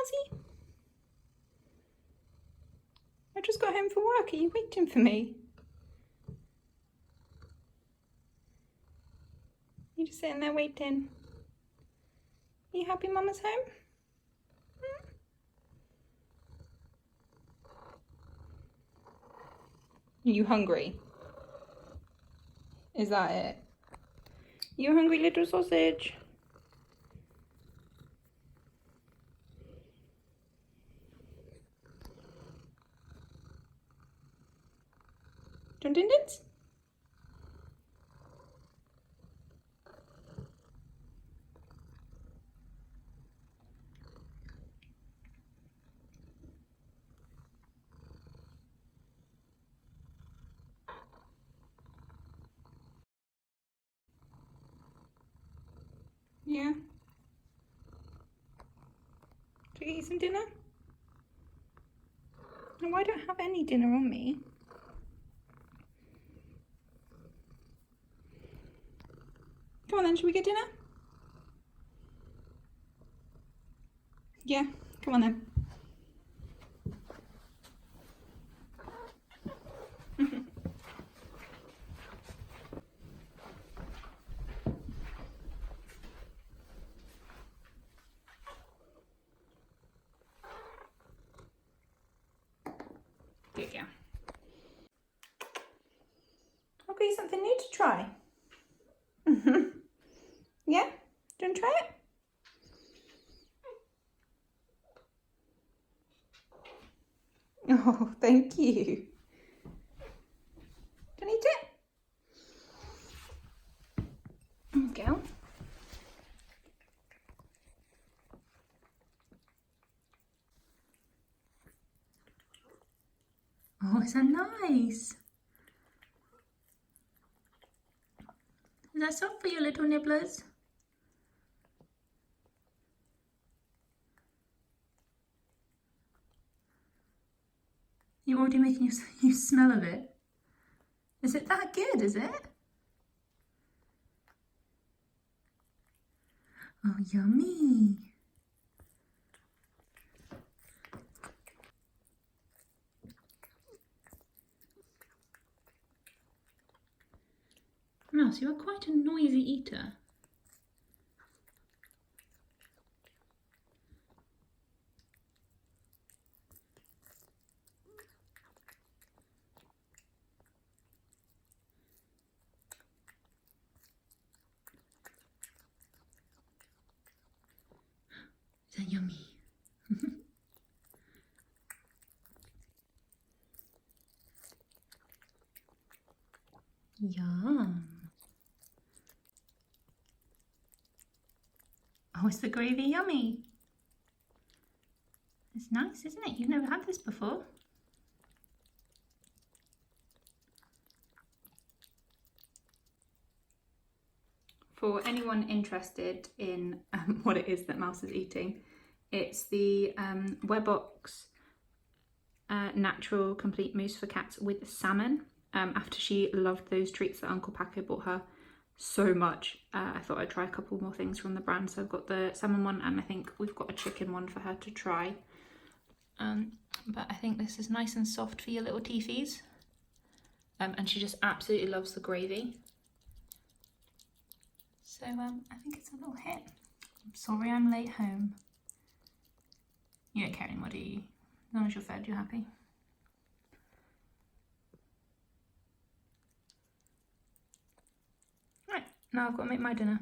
Mousy? I just got home from work. Are you waiting for me? You just sitting there waiting. Are you happy Mama's home? Hmm? Are you hungry? Is that it? You hungry little sausage? Dun dun duns? Yeah. Should we eat some dinner? No, I don't have any dinner on me. Come on then, should we get dinner? Yeah, come on then. There you go. Okay, something new to try. Yeah? Do you want to try it? Oh, thank you. Can you eat it? There you go. Oh, is that nice? Is that soft for your little nibblers? You're already making you smell of it. Is it that good, is it? Oh, yummy. Mouse, you are quite a noisy eater. Is that yummy? Yum. Oh, is the gravy yummy? It's nice, isn't it? You've never had this before. For anyone interested in what it is that Mouse is eating, it's the Webox Natural Complete Mousse for Cats with salmon. After she loved those treats that Uncle Paco bought her so much, I thought I'd try a couple more things from the brand. So I've got the salmon one, and I think we've got a chicken one for her to try. But I think this is nice and soft for your little teethies. And she just absolutely loves the gravy. So I think it's a little hit. I'm sorry I'm late home. You don't care anymore, do you? As long as you're fed, you're happy. Right, now I've got to make my dinner.